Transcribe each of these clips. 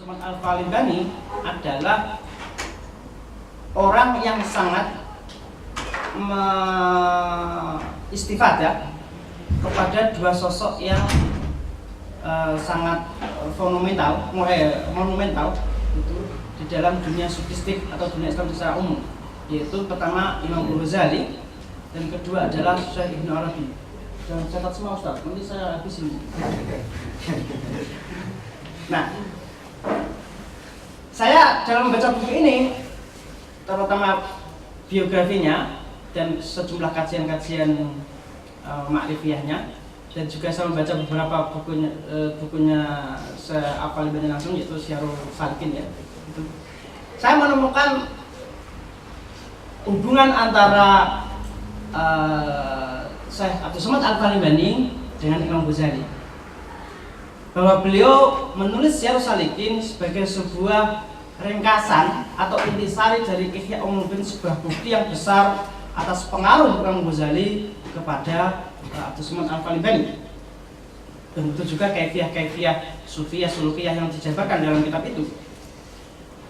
Somad Al-Falibani adalah orang yang sangat istifadah kepada dua sosok yang sangat monumental itu di dalam dunia sufistik atau dunia Islam secara umum, yaitu pertama Imam Ghazali dan kedua adalah Syekh Ibnu Arabi. Jangan catat semua Ustaz, nanti saya habisin. Nah, saya dalam membaca buku ini, terutama biografinya dan sejumlah kajian-kajian ma'rifiyahnya, dan juga saya membaca beberapa bukunya Syekh Al-Falibani langsung, yaitu Syiarul Salikin ya. Saya menemukan hubungan antara Syekh Abdul Somad Al-Falibani dengan Imam Ghazali, bahwa beliau menulis Syiarul Salikin sebagai sebuah ringkasan atau intisari dari Ihya Ulumuddin, sebuah bukti yang besar atas pengaruh Imam Ghazali kepada Abdul Somad Al-Falibani, dan itu juga kaifiah sufiyah sulukiyah yang dijabarkan dalam kitab itu.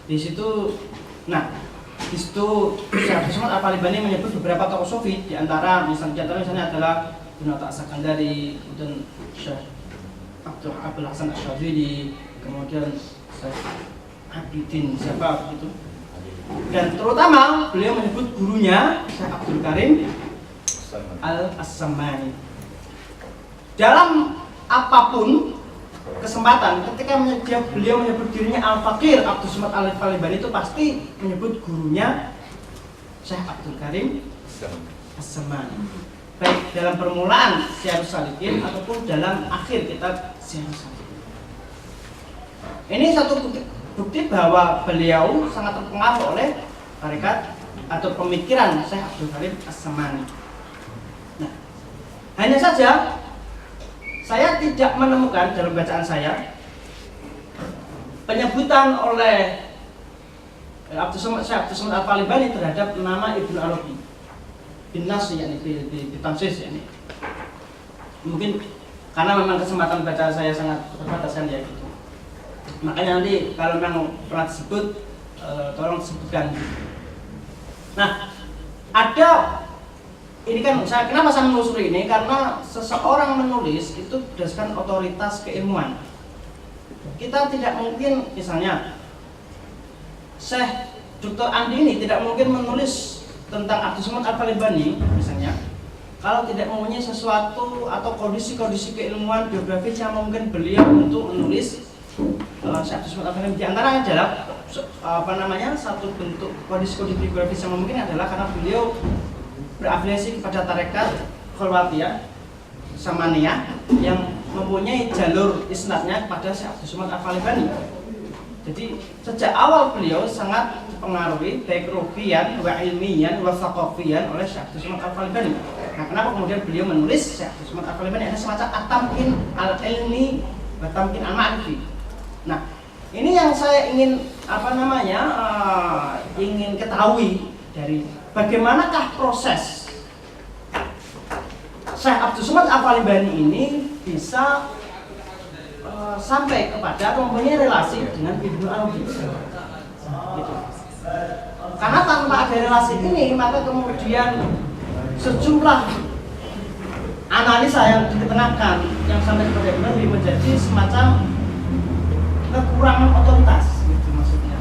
Di situ Syekh Abdul Somad Al-Falibani menyebut beberapa tokoh sufi, di antara misalnya adalah Ibnu As-Sakandari, kemudian Syekh Abdul Hasan Asy-Syadzili, kemudian Syekh Abidin siapa begitu, dan terutama beliau menyebut gurunya Syekh Abdul Karim Al-As-Samani. Dalam apapun kesempatan, ketika beliau menyebut dirinya Al-Faqir Abdul Somad Al-Falibani, itu pasti menyebut gurunya Syekh Abdul Karim As-Samani, baik dalam permulaan Syiarul Salikin ataupun dalam akhir kitab Syiarul Salikin. Ini satu bukti bahwa beliau sangat terpengaruh oleh tarekat atau pemikiran Syekh Abdul Karim As-Samani. Nah, hanya saja saya tidak menemukan dalam bacaan saya penyebutan oleh Syekh Abdul Somad Al-Falibani terhadap nama Ibnu Arabi bin Nas, yakni di Tamsis, yakni. Mungkin karena memang kesempatan baca saya sangat terbatas kan ya gitu. Makanya nanti kalau memang pernah disebut tolong sebutkan. Nah, ada ini kan kenapa saya menelusuri ini, karena seseorang menulis itu berdasarkan otoritas keilmuan. Kita tidak mungkin, misalnya Syekh Dr. Andi ini tidak mungkin menulis tentang Abdul Somad Al-Falibani misalnya kalau tidak mempunyai sesuatu atau kondisi-kondisi keilmuan biografis yang mungkin beliau untuk menulis Syekh Abdul Somad Al-Falibani. Di antara adalah satu bentuk kondisi-kondisi biografis yang mungkin adalah karena beliau berafiliasi kepada tarekat Khalwatiyah Samaniyah yang mempunyai jalur isnadnya kepada Syekh Abdul Somad Al-Falibani. Jadi sejak awal beliau sangat dipengaruhi baik ruhiyan, wa ilmiyan, wa thaqafiyan oleh Syekh Abdul Somad Al-Falibani. Nah, kenapa kemudian beliau menulis Syekh Abdul Somad Al-Falibani ada semacam at-tamkin al-ilmi wa tamkin al-ma'rifi. Nah, ini yang saya ingin ingin ketahui dari bagaimanakah proses Syekh Abdul Somad Al-Falibani ini bisa sampai kepada mempunyai relasi dengan Ibnu Arabi gitu. Karena tanpa ada relasi ini, maka kemudian sejumlah analisa yang dikenakan yang sampai kepada Ibnu Arabi menjadi semacam kekurangan otoritas gitu maksudnya.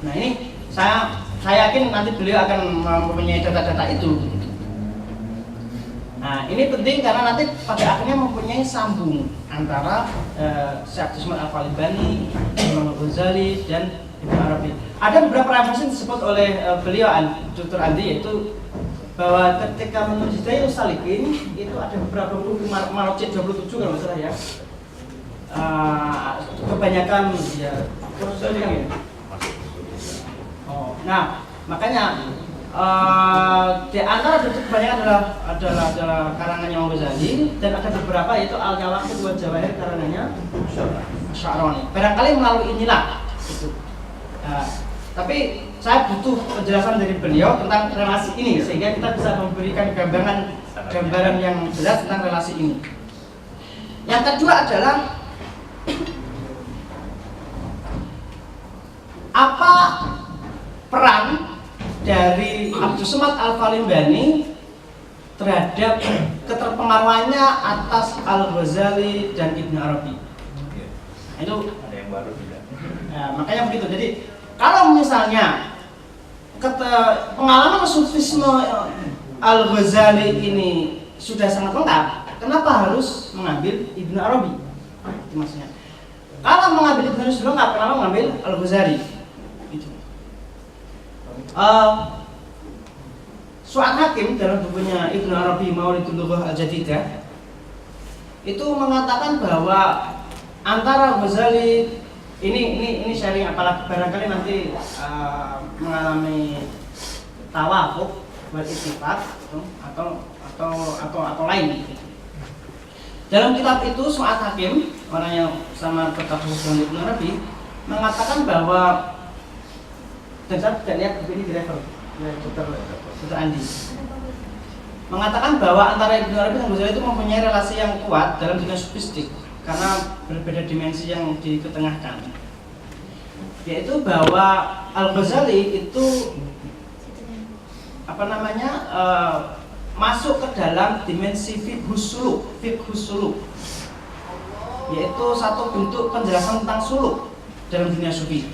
Nah, ini saya yakin nanti beliau akan mempunyai data-data itu. Nah, ini penting karena nanti pada akhirnya mempunyai sambung antara Syekh Abdul Somad Al-Falibani, Imam Ghazali, dan Ibnu Arabi. Ada beberapa referensi disebut oleh beliau Dr. Andi, yaitu bahwa ketika menulis Syiarul Salikin itu ada beberapa buku Marojid 27 kalau nggak salah ya. Kebanyakan ya nah, makanya di antara kebanyakan adalah karangannya Imam Ghazali, dan ada beberapa yaitu Al-Jawahir wa Jawahir karangannya Sya'rani. Barangkali melalui inilah gitu. Tapi saya butuh penjelasan dari beliau tentang relasi ini sehingga kita bisa memberikan gambaran yang jelas tentang relasi ini. Yang kedua adalah apa peran dari Abdus Somad Al-Falimbani terhadap keterpengaruhannya atas Al-Ghazali dan Ibnu Arabi. Itu ada yang baru tidak? Ya, makanya begitu. Jadi kalau misalnya pengalaman sufisme Al-Ghazali ini sudah sangat lengkap, kenapa harus mengambil Ibnu Arabi? Itu maksudnya. Kalau mengambil Ibnu Arabi sudah lengkap, kenapa mengambil Al-Ghazali? Itu. Su'ad Hakim dalam bukunya Ibnu Arabi Mawlidul Lughah Al-Jadidah itu mengatakan bahwa antara Ghazali ini sharing, apalagi barangkali nanti mengalami tawafuk wal ittifaq atau lain gitu. Dalam kitab itu Su'ad Hakim, orang yang sama berkabung dengan Ibnu Arabi, mengatakan bahwa, dan saya tidak lihat buku ini di level Dr. Andi, mengatakan bahwa antara Ibnu Arabi dan Ghazali itu mempunyai relasi yang kuat dalam dunia sufistik karena berbeda dimensi yang diketengahkan, yaitu bahwa Al-Ghazali itu masuk ke dalam dimensi fiqhus suluk, yaitu satu bentuk penjelasan tentang suluk dalam dunia sufi.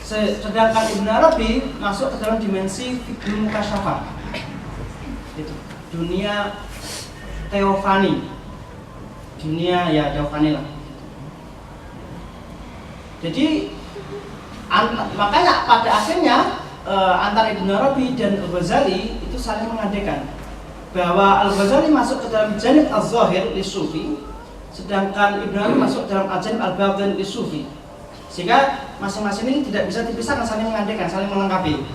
Sedangkan Ibnu Arabi masuk ke dalam dimensi fiqhul mukasyafah, itu dunia teofani, teofani lah. Jadi makanya pada akhirnya antara Ibnu Arabi dan Al-Ghazali itu saling mengadekan, bahwa Al-Ghazali masuk ke dalam janib al-zahir li sufi, sedangkan Ibnu Arabi masuk dalam janib al-batin li sufi, sehingga masing-masing ini tidak bisa dipisahkan, saling mengadekan, saling melengkapi.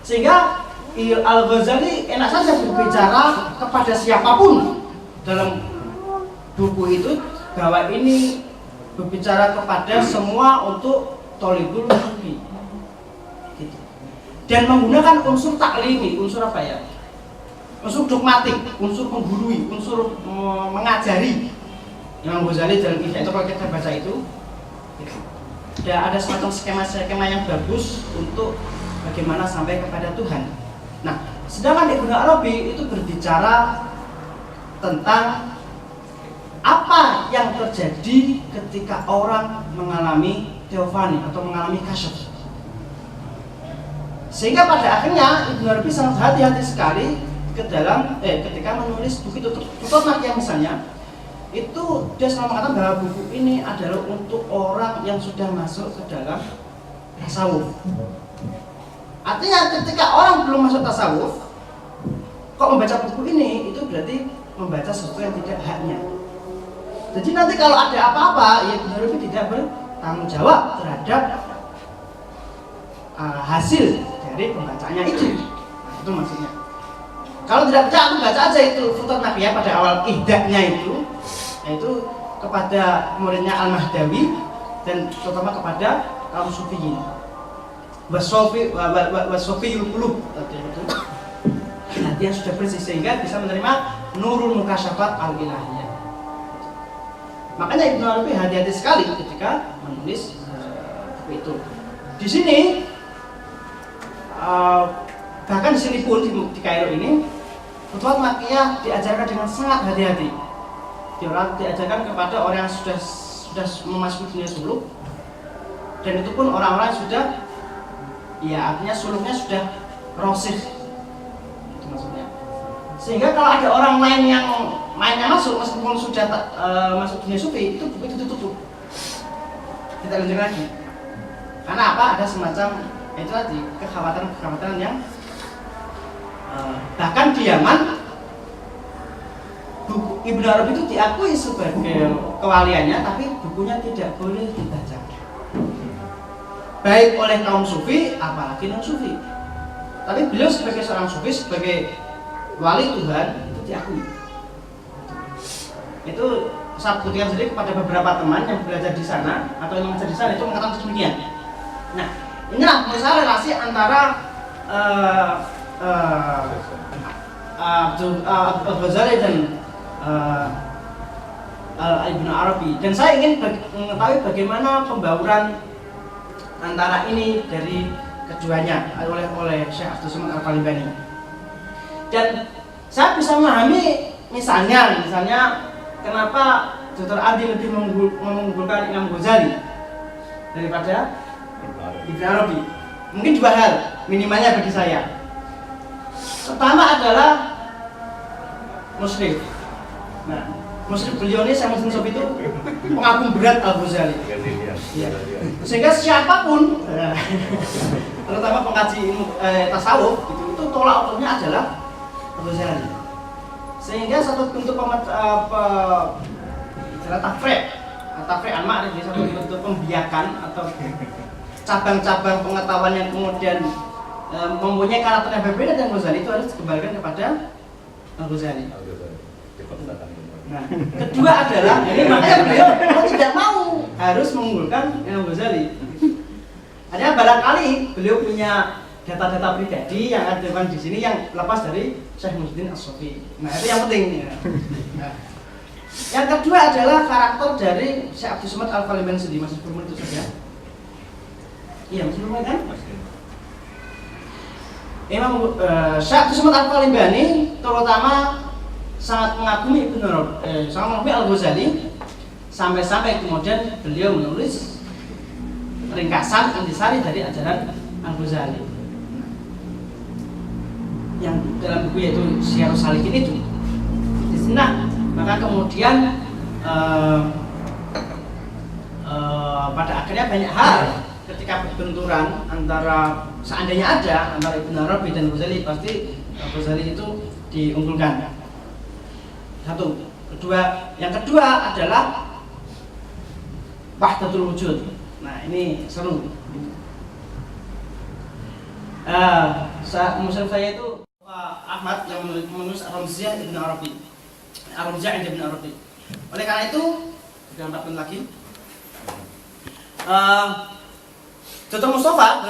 Sehingga Al-Ghazali enak saja berbicara kepada siapapun dalam buku itu, bahwa ini berbicara kepada semua untuk tolibul sufi gitu. Dan menggunakan unsur taklimi, unsur apa ya? Unsur dogmatik, unsur menggurui, unsur mengajari. Imam Ghazali dalam Ihya itu kalau kita baca itu gitu. Ada semacam skema-skema yang bagus untuk bagaimana sampai kepada Tuhan. Nah, sedangkan Ibnu Arabi itu berbicara tentang apa yang terjadi ketika orang mengalami teofani atau mengalami kasyaf. Sehingga pada akhirnya Ibnu Arabi sangat hati-hati sekali ke dalam ketika menulis buku itu. Contohnya misalnya itu dia selalu mengatakan bahwa buku ini adalah untuk orang yang sudah masuk ke dalam tasawuf. Artinya ketika orang belum masuk tasawuf kok membaca buku ini, itu berarti membaca sesuatu yang tidak haknya. Jadi nanti kalau ada apa-apa, ya Ibnu Arabi tidak bertanggung jawab terhadap hasil dari pembacanya itu. Nah, itu maksudnya. Kalau tidak percaya, aku baca aja itu Futuhat Naqiyah pada awal ihdaknya itu, yaitu kepada muridnya Al-Mahdawi dan terutama kepada kaum sufiyin. Wasofiyul qulub tadi itu. Hati yang sudah bersih sehingga bisa menerima nurul mukasyafat al-ilahiyah. Makanya Ibnu Arabi hati-hati sekali ketika menulis buku itu. Di sini bahkan di sini pun di Kairo ini Futuhat Naqiyah diajarkan dengan sangat hati-hati. Diajarkan kepada orang yang sudah memasuki dunia suluk, dan itu pun orang-orang yang sudah, ya artinya suluknya sudah rosih, itu maksudnya. Sehingga kalau ada orang lain yang mainnya masuk meskipun sudah masuk dunia sufi, itu buku itu ditutup, tidak lanjut lagi. Karena apa? Ada semacam itu tadi kekhawatiran yang bahkan di Yaman buku Ibnu Arabi itu diakui sebagai kewaliannya, tapi bukunya tidak boleh dibaca baik oleh kaum sufi apalagi non sufi. Tapi beliau sebagai seorang sufi, sebagai wali Tuhan, itu diakui. Itu saya buktikan sendiri kepada beberapa teman yang belajar di sana atau yang mengajar di sana, itu mengatakan demikian. Nah, inilah misalnya relasi antara Al-Ghazali dan Ibnu Arabi. Dan saya ingin mengetahui bagaimana pembauran antara ini dari keduanya oleh Syekh Abdul Somad Al-Falibani. Dan saya bisa memahami misalnya kenapa Dr. Adi lebih mengunggulkan Imam Ghazali daripada Ibnu Arabi. Mungkin dua hal minimalnya bagi saya. Pertama adalah muslim. Nah, muslim beliau ini Syekh Muhyiddin Sofi itu pengagum berat Al-Ghazali. Ya. Sehingga siapapun, terutama pengkaji tasawuf, itu tolak ukurnya adalah Al-Ghazali. Sehingga satu bentuk tafriq al-ma'rif, satu bentuk pembiakan atau cabang-cabang pengetahuan yang kemudian mempunyai karakter yang berbeda dengan Ghazali itu harus dikembalikan kepada Al-Ghazali. Nah, kedua adalah ini makanya beliau tidak mau harus mengunggulkan Imam Ghazali. Hanya barangkali beliau punya data-data pribadi yang ada di sini yang lepas dari Syekh Muhyiddin As-Sofi. Nah, itu yang penting. Nah, yang kedua adalah karakter dari Syekh Abdul Somad Al-Falibani sendiri. Masih 10 menit itu saja. Iya, masih 10 menit kan? Syekh Abdul Somad Al-Falibani terutama sangat mengagumi Al-Ghazali sampai-sampai kemudian beliau menulis ringkasan intisari dari ajaran Al-Ghazali yang dalam buku yaitu Syiarus Salikin itu. Nah, maka kemudian pada akhirnya banyak hal ketika berbenturan antara seandainya ada antara Ibnu Arabi dan Ghazali, pasti Ghazali itu diunggulkan. Satu, yang kedua adalah wahdatul wujud. Nah, ini seru. Musyrik saya itu Ahmad yang menulis Ar-Ramziyah Ibnu Arabi. Ar-Ramziyah Ibnu Arabi. Oleh karena itu, sudah 4 menit lagi. Dr. Mustafa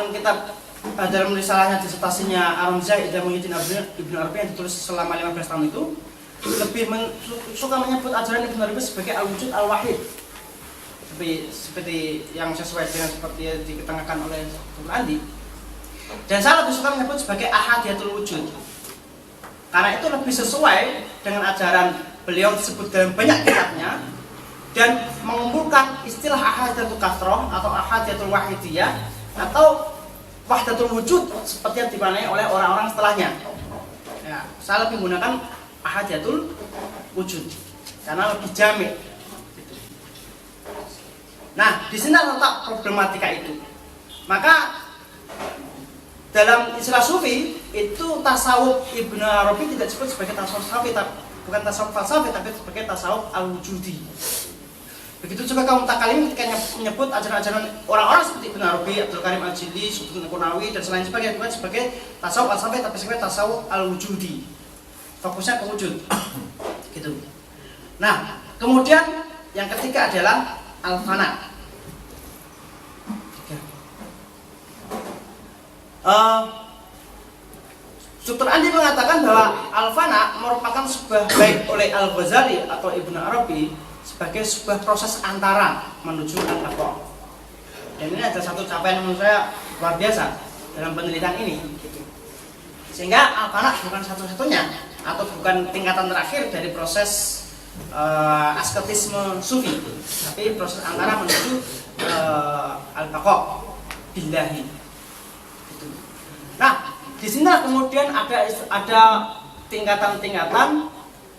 dalam risalahnya disertasinya Ar-Ramziyah Ibnu Arabi yang ditulis selama 15 tahun itu lebih suka menyebut ajaran Ibnu Arabi sebagai al-wujud al-wahid, seperti yang sesuai dengan seperti yang diketengahkan oleh Dr. Andi. Dan saya lebih suka menyebut sebagai ahadiyatul wujud karena itu lebih sesuai dengan ajaran beliau disebut dalam banyak kitabnya dan mengumpulkan istilah ahadiyatul kathroh atau ahadiyatul wahidiyah atau wahdatul wujud seperti yang dimaknai oleh orang-orang setelahnya. Ya, saya lebih menggunakan ahadiyatul wujud karena lebih jamek. Nah, di sini letak problematika itu. Maka dalam istilah sufi itu tasawuf Ibnu Arabi tidak disebut sebagai tasawuf sufi, bukan tasawuf falsafi, tapi sebagai tasawuf al-wujudi. Begitu juga kaum mutakallim ketika menyebut ajaran-ajaran orang-orang seperti Ibnu Arabi, Abdul Karim Al-Jili, Subtul Qunawi dan selain sebagainya bukan sebagai tasawuf falsafi, tapi sebagai tasawuf al-wujudi. Fokusnya ke wujud. Gitu. Nah, kemudian yang ketiga adalah al-fana. Dr. Andi mengatakan bahwa al-fana merupakan sebuah baik oleh Al-Ghazali atau Ibnu Arabi sebagai sebuah proses antara menuju al-haqqah. Dan ini ada satu capaian menurut saya luar biasa dalam penelitian ini. Sehingga al-fana bukan satu-satunya atau bukan tingkatan terakhir dari proses asketisme sufi, tapi proses antara menuju al-haqqah billahi. Nah, di sini kemudian ada tingkatan-tingkatan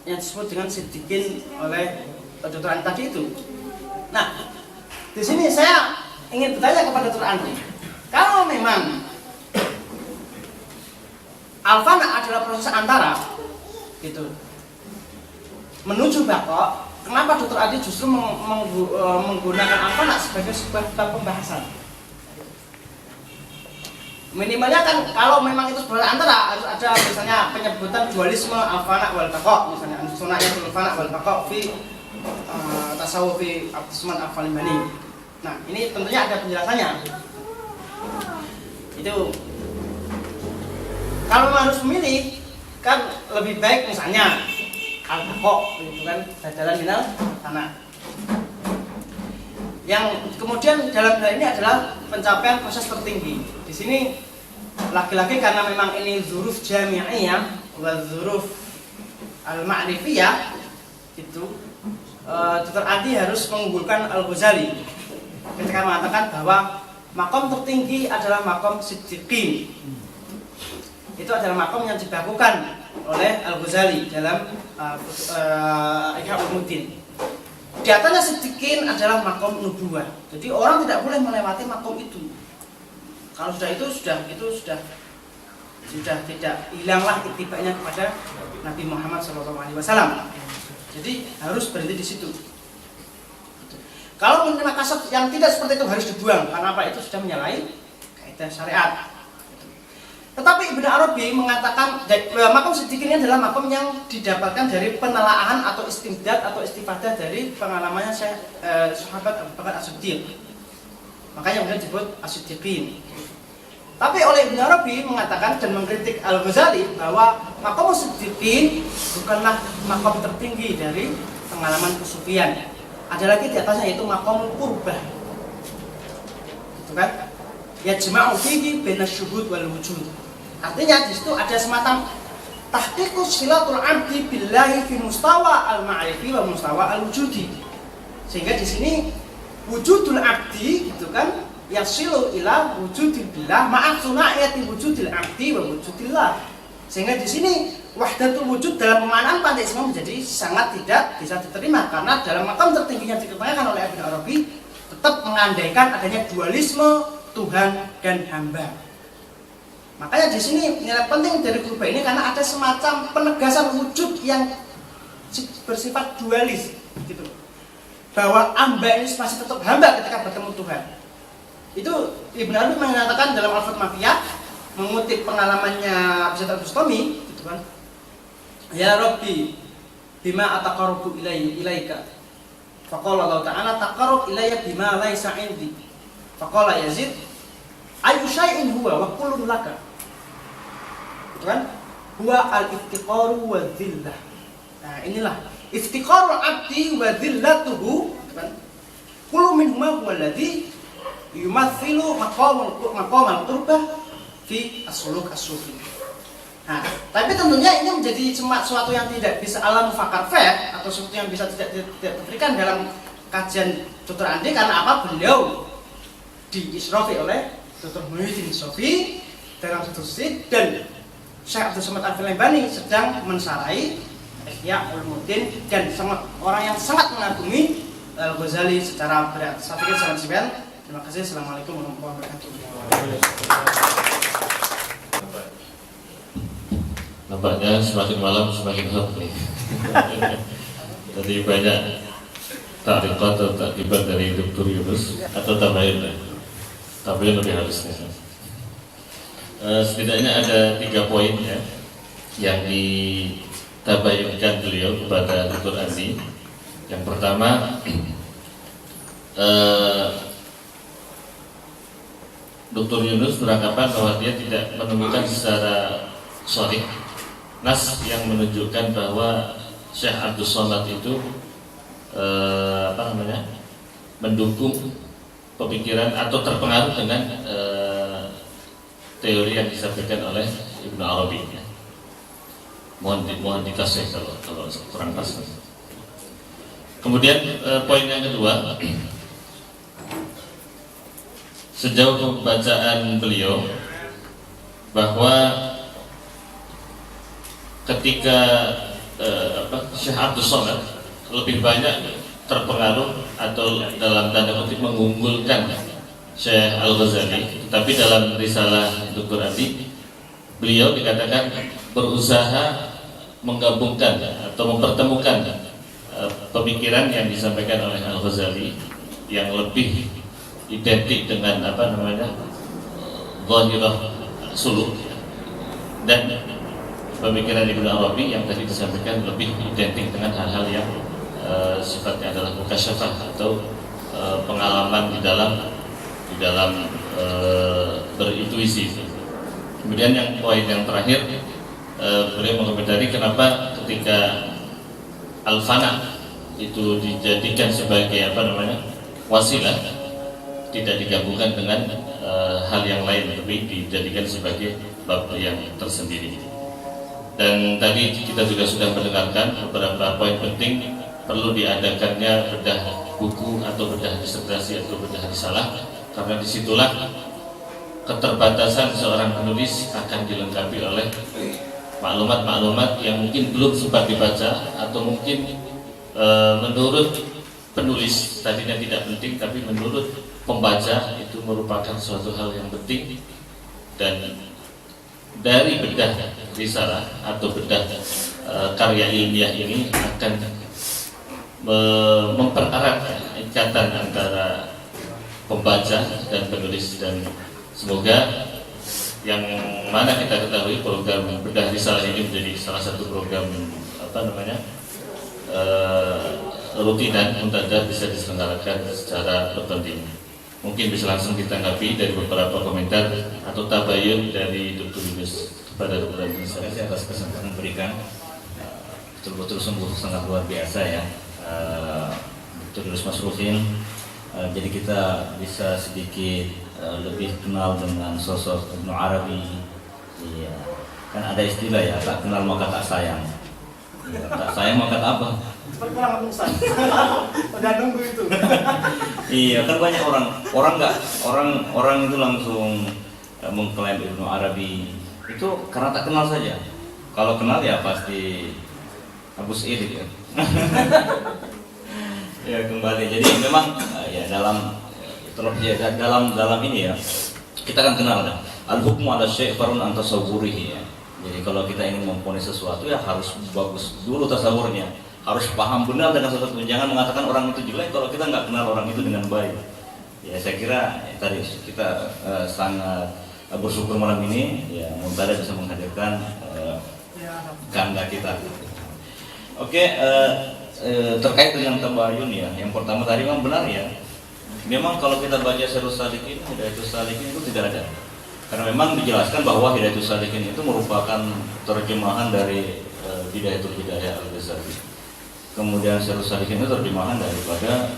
yang disebut dengan sidikin oleh Dr. Andi tadi itu. Nah, di sini saya ingin bertanya kepada Dr. Andi, kalau memang al-fana adalah proses antara, gitu, menuju baqa, kenapa Dr. Andi justru menggunakan al-fana sebagai sebuah pembahasan? Minimalnya kan kalau memang itu sebenarnya antara harus ada misalnya penyebutan dualisme al-fana wal baqa, misalnya sunayatul fana wal baqa fi tasawuf fi Abdul Somad Al-Falibani. Nah, ini tentunya ada penjelasannya. Itu kalau harus memilih kan lebih baik misalnya al-baqa, gitu kan, badalan minal fana. Yang kemudian dalam hal ini adalah pencapaian proses tertinggi. Di sini lagi-lagi karena memang ini dzuruf jami'iyah wa dzuruf al-ma'rifiyah, itu Dr. Adi harus mengunggulkan Al-Ghazali ketika mengatakan bahwa makom tertinggi adalah makom siddiqin. Itu adalah makom yang dibakukan oleh Al-Ghazali dalam Ihya Ulumuddin. Di atasnya siddiqin adalah makom nubuwah. Jadi orang tidak boleh melewati makom itu. Kalau sudah itu sudah tidak hilanglah itibanya kepada Nabi Muhammad SAW. Jadi harus berhenti di situ. Kalau menerima kasab yang tidak seperti itu harus dibuang. Karena apa? Itu sudah menyalahi kaidah syariat. Tetapi Ibnu Arabi mengatakan makom siddiqin ini adalah makom yang didapatkan dari penelaahan atau istimdad atau istifadah dari pengalamannya sahabat Abu Bakar As-Siddiq. Makanya kemudian disebut As-Siddiqin. Tapi oleh Ibnu Arabi mengatakan dan mengkritik Al-Ghazali bahwa makom siddiqin bukanlah makom tertinggi dari pengalaman kesufian. Ada lagi di atasnya yaitu makom qurbah. Itu kan? Ya jema'u fihi baina syuhud wal wujud. Artinya di situ ada semacam tahqiqus silatul abdi billahi fi mustawa al-ma'rifi wa mustawa al-wujudi. Sehingga di sini wujudul abdi gitu kan yasilu ila wujudil billah ma'a suna'iyati wujudil abdi wa wujudillah. Sehingga di sini wahdatul wujud dalam pemaknaan panteisme menjadi sangat tidak bisa diterima karena dalam makam tertingginya dikembangkan oleh Ibnu Arabi tetap mengandaikan adanya dualisme Tuhan dan hamba. Makanya di sini nilai penting dari kurba ini karena ada semacam penegasan wujud yang bersifat dualis, gitu. Bahwa hamba ini masih tetap hamba ketika bertemu Tuhan. Itu Ibnu Arabi mengatakan dalam Al-Fath Mafiyah mengutip pengalamannya Abdul Bustami, gitu kan. Ya Rabbi, bima ataqarrabu ilaika. Faqala Allah Ta'ala taqarrab ilayya bima laisa 'indi. Faqala Yazid, ayu syai'in huwa wa kullun laka. Itu kan? Huwa al-iftiqaru wa dhillah. Nah, inilah iftiqaru abdi wa dhillatuhu, kan? Kullu minhuma huwa alladhi yumathilu maqam al-qurbah fi as-suluk as-sufi. Nah, tapi tentunya ini menjadi cuma suatu yang tidak bisa alam fakar fair atau sesuatu yang bisa tidak diberikan dalam kajian Dr. Andi karena apa? Beliau diisrofi oleh Dr. Muhyiddin Sofi dalam satu sisi dan Syekh Abdul Somad Al-Filembani sedang mensarai Ihya Ulumuddin dan orang yang sangat mengagumi Al-Ghazali secara berat. Saya pikir sangat sekian. Terima kasih. Assalamualaikum warahmatullahi wabarakatuh. Nampaknya semakin malam semakin hot nih. Tadi banyak tarikat atau takibat dari Dr. Yunus atau tabayun lebih halusnya. Setidaknya ada 3 poin ya yang ditabayunkan beliau kepada Dr. Andi. Yang pertama, Dr. Yunus beranggapan bahwa dia tidak menemukan secara sharih nas yang menunjukkan bahwa Syekh Abdul Somad itu mendukung pemikiran atau terpengaruh dengan teori yang disampaikan oleh Ibnu Arabi. Ya. Mohon ditasih kalau kurang pas. Kemudian poin yang kedua, sejauh pembacaan beliau bahwa ketika Syekh Abdul Somad lebih banyak terpengaruh atau dalam tanda kutip mengunggulkan Syekh Al-Ghazali, tetapi dalam risalah Dr. Andi beliau dikatakan berusaha menggabungkan atau mempertemukan pemikiran yang disampaikan oleh Al-Ghazali yang lebih identik dengan zahirah suluk dan pemikiran Ibnu Arabi yang tadi disampaikan lebih identik dengan hal-hal yang sifatnya adalah mukasyafah atau pengalaman di dalam berintuisi. Kemudian yang poin yang terakhir, beliau mengomentari kenapa ketika al-fana itu dijadikan sebagai wasilah, tidak digabungkan dengan hal yang lain, tapi dijadikan sebagai bab yang tersendiri. Dan tadi kita juga sudah mendengarkan beberapa poin penting perlu diadakannya bedah buku atau bedah disertasi atau bedah risalah, karena disitulah keterbatasan seorang penulis akan dilengkapi oleh maklumat-maklumat yang mungkin belum sempat dibaca, atau mungkin menurut penulis tadinya tidak penting, tapi menurut pembaca itu merupakan suatu hal yang penting. Dan dari bedah risalah atau bedah karya ilmiah ini akan mempererat ikatan antara pembaca dan penulis. Dan semoga yang mana kita ketahui program bedah risalah ini menjadi salah satu program rutinan muntadah bisa diselenggarakan secara bertanding. Mungkin bisa langsung ditanggapi dari beberapa komentar atau tabayun dari Dr. Yunus kepada Dr. Yunus. Terima kasih atas kesempatan berikan. Betul-betul sungguh sangat luar biasa ya, Dr. Yunus Masruhin. Jadi kita bisa sedikit lebih kenal dengan sosok Ibnu Arabi. Iya, kan ada istilah ya, tak kenal maka tak sayang. Tak sayang maka tak apa? Cepat kurang Ustaz. Udah nunggu itu. Iya, kan banyak orang itu langsung mengklaim Ibnu Arabi itu karena tak kenal saja. Kalau kenal ya pasti Abu Sa'id ya. Ya kembali. Jadi memang ya dalam ini ya kita akan kenal ya. Al-hukmu ala syai' farun an tasawwurihi ya. Jadi kalau kita ingin memponis sesuatu ya harus bagus dulu tasawurnya, harus paham benar dengan sesuatu. Jangan mengatakan orang itu jelek kalau kita nggak kenal orang itu dengan baik. Ya saya kira tadi kita sangat bersyukur malam ini ya Muntadah bisa menghadirkan ganda kita. Oke, terkait dengan tabayun ya, yang pertama tadi memang benar ya. Memang kalau kita baca Syarhus Salikin, Hidayatus Salikin itu tidak ada. Karena memang dijelaskan bahwa Hidayatus Salikin itu merupakan terjemahan dari Bidayatul Hidayah Al-Ghazali. Kemudian Syarhus Salikin itu terjemahan daripada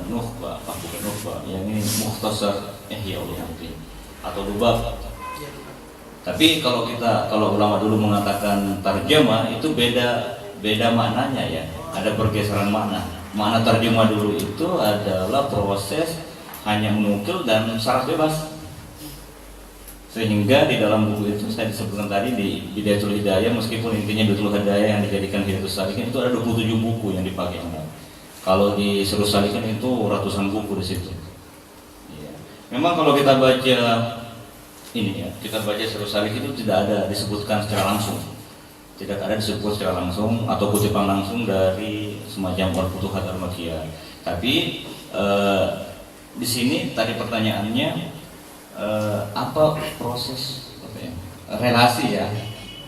Nukhbah, bukan Nukhbah, yang ini Mukhtasar Ihya Ulumuddin atau Lubab. Tapi kalau ulama dulu mengatakan tarjamah itu beda maknanya ya, ada pergeseran makna. Makna tarjamah dulu itu adalah proses hanya menukil dan syarat bebas. Sehingga di dalam buku itu saya disebutkan tadi di Bidayatul Hidayah, meskipun intinya Bidayatul Hidayah yang dijadikan Hidayatus Salikin itu ada 27 buku yang dipakai. Kalau di Syarhus Salikin itu ratusan buku di situ. Ya. Memang kalau kita baca ini ya, kita baca Syarhus Salikin itu tidak ada disebutkan secara langsung. Tidak ada disebut secara langsung atau kutipan langsung dari semacam Al-Futuhat Al-Makkiyah. Tapi di sini tadi pertanyaannya apa proses relasi ya?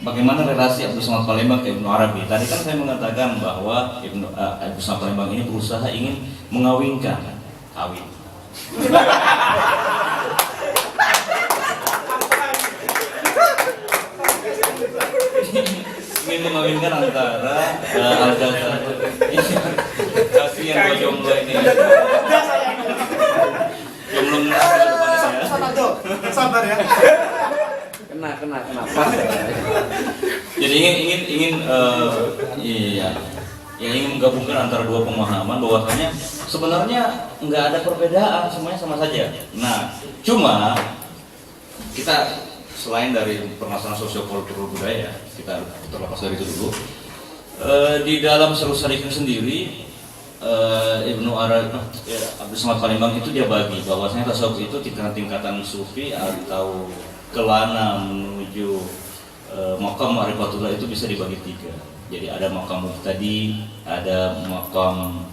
Bagaimana relasi Abdul Somad Palembang ke Ibnu Arabi? Tadi kan saya mengatakan bahwa Abdul Somad Palembang ini berusaha ingin mengawinkan kawin. Ingin mengawinkan antara Al-Ghazali. Kasihan Pak jomblo ini. Jomblo sabar ya. Kena pas. Jadi ingin ingin menggabungkan antara dua pemahaman bahwasanya sebenarnya nggak ada perbedaan, semuanya sama saja. Nah, cuma kita selain dari permasalahan sosiokultural budaya, kita terlepas dari itu dulu. Di dalam Syarhus Salikin sendiri, Ibnu Arabi, Abdul Somad Palembang itu dia bagi bahwasanya tasawuf itu tingkatan sufi atau kelana menuju maqam ma'rifatullah itu bisa dibagi tiga. Jadi ada maqam muqtadi, ada maqam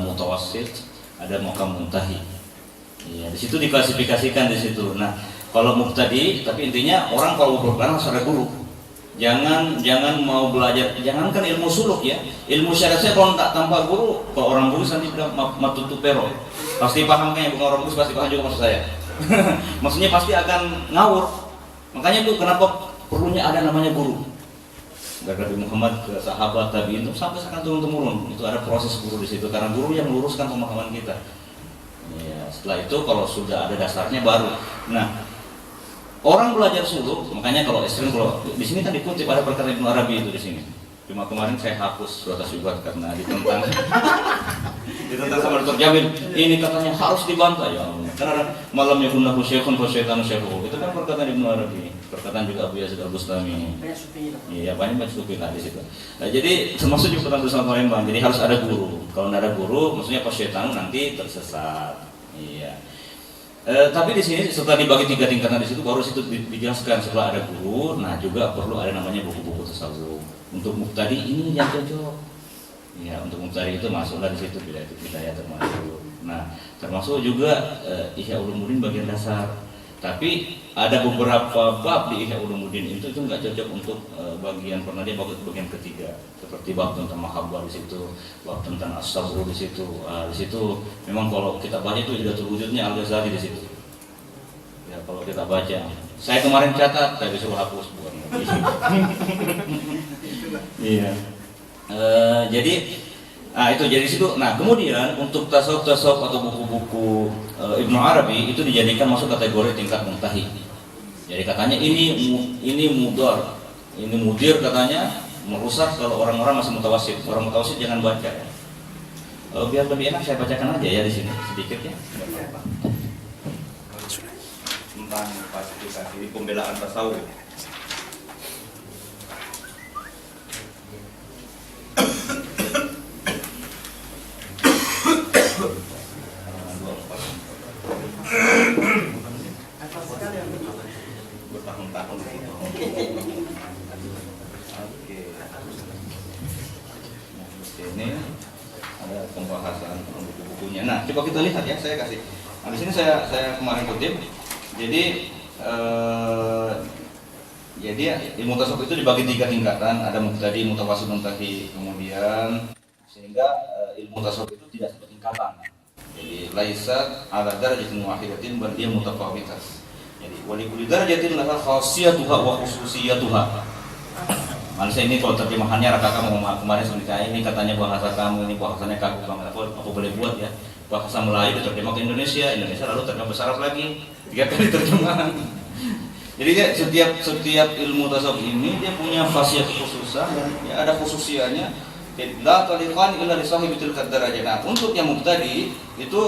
mutawassit, ada maqam muntahi. Ya, di situ diklasifikasikan di situ. Nah, kalau muqtadi, tapi intinya orang kalau berperan harus ada guru. Jangan mau belajar, jangankan ilmu suluk ya, ilmu syariat saya kalau tak tanpa guru, kalau orang bulus nanti bilang matutu pero, pasti paham kan ya, bukan orang bulus pasti paham juga maksud saya. Maksudnya pasti akan ngawur. Makanya tuh kenapa perlunya ada namanya guru. dari Nabi Muhammad ke sahabat tabi'in itu sampai sekarang turun-temurun. Itu ada proses guru di situ karena guru yang meluruskan pemahaman kita. Ya, setelah itu kalau sudah ada dasarnya baru. Nah, orang belajar suluk, makanya kalau ekstrim, kalau di sini kan dikutip ada perkataan Ibnu Arabi itu di sini. Cuma kemarin saya hapus surat syubhat karena ditentang sama Dr. Jamil. Ini katanya harus dibantah ya Allah. Karena malam yakunnahu syekhun fa syaitanu syekhuhu. Itu kan perkataan Ibnu Arabi. Perkataan juga Abu Yazid Al-Bustami. Banyak sufi. Iya, banyak sufi di situ. Nah, jadi termasuk juga perkataan Ustaz Palembang. Jadi harus ada guru. Kalau tidak ada guru, maksudnya syaitan nanti tersesat. Iya. Tapi di sini setelah dibagi 3 tingkatan di situ baru situ dijelaskan setelah ada guru. Nah, juga perlu ada namanya buku-buku tasawuf. Untuk mubtadi ini yang cocok. Ya, untuk mubtadi itu masuklah di situ bidayah termasuk. Nah, termasuk juga Ihya Ulumuddin bagian dasar. Tapi ada beberapa bab di Ihya Ulumuddin itu nggak cocok untuk bagian pernah dia bagian ketiga. Seperti bab tentang mahabbah di situ, bab tentang as-sabr di situ. Di situ memang kalau kita baca itu sudah terwujudnya Al-Ghazali di situ. Ya, kalau kita baca. Saya kemarin catat, saya disuruh hapus bukan. Iya. Jadi itu jadi situ. Nah, kemudian untuk tasawuf atau buku-buku Ibnu Arabi itu dijadikan masuk kategori tingkat muntahi. Jadi katanya ini mudar, ini mudir katanya merusak kalau orang-orang masih mutawasid. Orang mutawasid jangan baca ya. Biar lebih enak saya bacakan aja ya di sini sedikit ya. Tentang klasifikasi pembelaan tasawuf. Bertahun-tahun. Oke. Ini ada pembahasan buku-bukunya. Nah, coba kita lihat ya, saya kasih. Nah, di sini saya kemarin kutip. Jadi ilmu tasawuf itu dibagi 3 tingkatan, ada mubtadi, mutawasid, muntahi. Kemudian sehingga ilmu tasawuf itu tidak satu tingkatan. Jadi laisa ala darajatin wahidatin bal hiya mutafawitas. Jadi wa li kulli darajatin laha khasiyatuha wa khususiyatuha. Maksudnya ini kalau terjemahannya Raka kamu kemarin sebenarnya ini katanya bahasa kamu ini bahasanya kaku banget. Apa boleh buat ya? Bahasa Melayu diterjemah ke Indonesia lalu terjemah bahasa Arab lagi. 3 kali terjemahan. Jadi setiap ilmu tasawuf ini dia punya khasiat khususan dan ya, ada khususianya. La taliqan illa li sahibil darajah. Nah, untuk yang mubtadi itu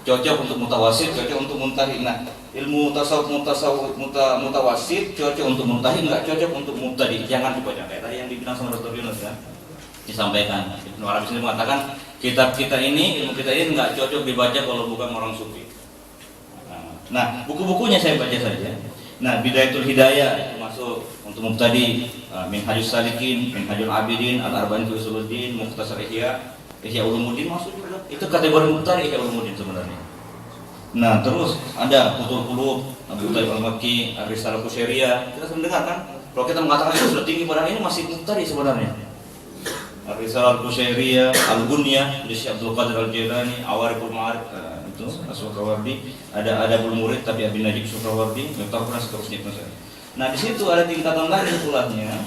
cocok untuk mutawasid, cocok untuk muntahi. Nah, ilmu tasawuf mutawasid cocok untuk muntahi, enggak cocok untuk mubtadi. Jangan dibaca kayak tadi yang dibilang sama Dr. Yunus kan. Disampaikan. Ibnu Arabi sendiri mengatakan kitab kita ini, ilmu kita ini enggak cocok dibaca kalau bukan orang sufi. Nah, buku-bukunya saya baca saja. Nah, Bidayatul Hidayah itu masuk untuk mubtadi, Minhajus Salikin, Minhajul Abidin, Al-Arba'in fi Usuluddin, Mukhtasar Ihya Ulumuddin masuk juga. Itu kategori mubtadi Ihya Ulumuddin sebenarnya. Nah, terus ada Futhul Qulub, Abu Thalib Al-Makki, Ar-Risalah Kusyairiyah. Kita sering dengar kan? Kalau kita mengatakan itu sudah tinggi, padahal ini masih mubtadi sebenarnya. Ar-Risalah Kusyairiyah, Al-Gunyah, Syekh Abdul Qadir Al-Jailani, Awariful Ma'arif, itu As-Suhrawardi, ada Adabul Murid tapi Abi Najib Suhrawardi, Miftahul seterusnya. Nah, di situ ada tingkatan lain pulahnya.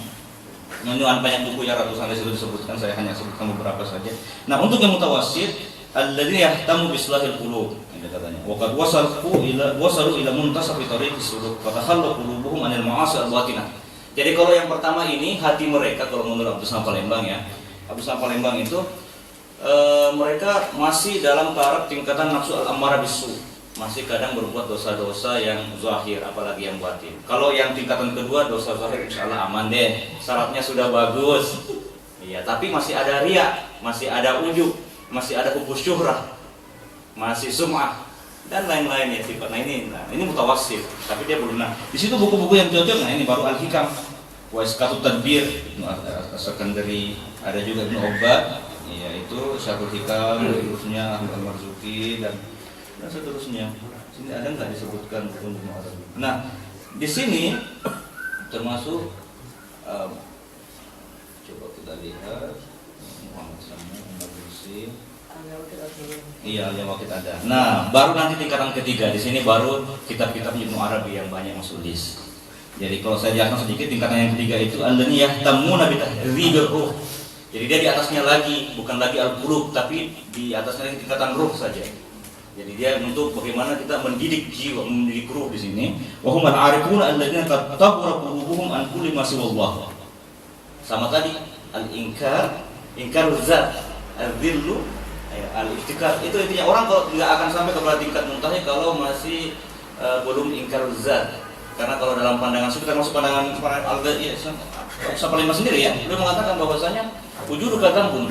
Ini banyak buku yang ratusan di situ disebutkan, saya hanya sebutkan beberapa saja. Nah, untuk yang mutawasid, alladzi yahtamu bislahil qulub, ini katanya. Wa qad wasalu ila muntasafi tariqis suluk, fa takhallu qulubuhum anil ma'asi al-batinah. Jadi kalau yang pertama ini hati mereka kalau menurut Abdul Samad Palembang ya. Abdul Samad Palembang itu mereka masih dalam taraf tingkatan nafsu al-ammarah bisu, masih kadang berbuat dosa-dosa yang zahir apalagi yang batin. Kalau yang tingkatan kedua dosa zahir insyaallah aman deh, syaratnya sudah bagus. Iya, tapi masih ada riya, masih ada ujub, masih ada hubus syuhrah, masih sum'ah dan lain-lain ya sifat. Nah ini mutawassit, tapi dia belum. Nah, di situ buku-buku yang cocok. Nah, ini baru Al-Hikam, wa Iskatut Tadbir, Ibnu As-Sakandari, ada juga Ibnu Obbad. Iya, itu Syarhul Hikam, terusnya Ahmad Al-Marzuki dan seterusnya. Sini ada nggak disebutkan buku Ibnu Arabi? Nah, di sini termasuk coba kita lihat Muhammad Sami, Muhammad Yusuf. Iya, Al-Yawaqid ada. Nah, baru nanti tingkatan ketiga di sini baru kitab-kitab Ibnu Arabi yang banyak masuk list. Jadi kalau saya jelaskan sedikit, tingkatan yang ketiga itu alladzina yahtamuna bitahdzibir ruh. Jadi dia di atasnya lagi, bukan lagi al-qulub, tapi di atasnya tingkatan ruh saja. Jadi dia untuk bagaimana kita mendidik jiwa, mendidik ruh di sini. Wa hum al-arifuna alladzina tatahhara qulubuhum an kulli ma siwallah. Sama tadi al-inkar, inkarul zat, al-dhillu, al-iftikar. Itu intinya orang kalau tidak akan sampai kepada tingkat muntahnya kalau masih belum inkarul zat. Karena kalau dalam pandangan sufi, termasuk pandangan al-Ghazali, Sapalima sendiri ya, beliau mengatakan bahwasanya wujudu kadzambun.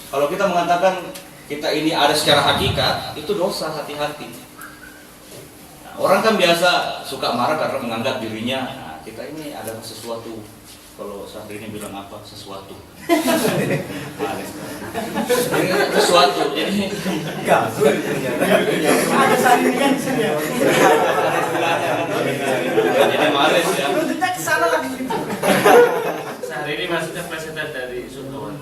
Kalau kita mengatakan kita ini ada secara hakikat, itu dosa, hati-hati. Nah, orang kan biasa suka marah karena menganggap dirinya, nah, kita ini ada sesuatu. Kalau Syahrini bilang apa? Sesuatu. Sesuatu. Jadi Ada Syahrini kan di sini ya. jadi maris ya. Kita kesana lagi. Syahrini maksudnya presiden dari Sundawan.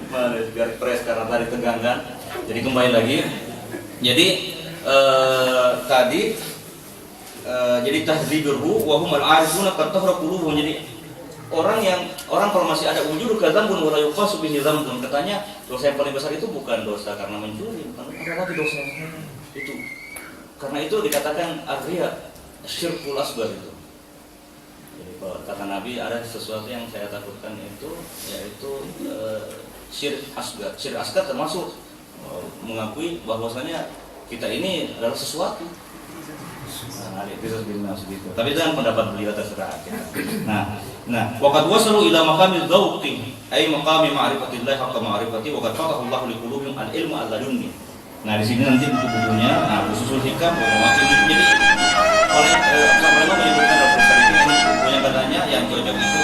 Maris biar pres karena tadi tegang kan. Jadi kembali lagi. Jadi tadi jadi tahdzibur ruh wa hum al-arifuna qad tahra qulubuhum. Jadi orang kalau masih ada wujud kadzambun wa la yuqasu bihi dzambun, katanya dosa yang paling besar itu bukan dosa karena mencuri, bukan ada lagi dosa itu. Karena itu dikatakan ar-riya syirkul asghar itu. Jadi kalau kata Nabi ada sesuatu yang saya takutkan itu yaitu syirik asghar. Syirik asghar termasuk mengakui bahwasanya kita ini adalah sesuatu. Nah, bisa bilang segitu. Tapi itu kan pendapat beliau terserah kita. Nah, waqad wasalu ila maqamil dzauqi, ay maqami ma'rifatillah haqqa ma'rifati wa qad fataha Allahu liqulubihim al-ilma al-ladunni. Nah, di sini nanti buku-bukunya, khususul hikam wakil. Jadi oleh Abdul Rahman menyebutkan dalam buku ini bukunya katanya yang cocok itu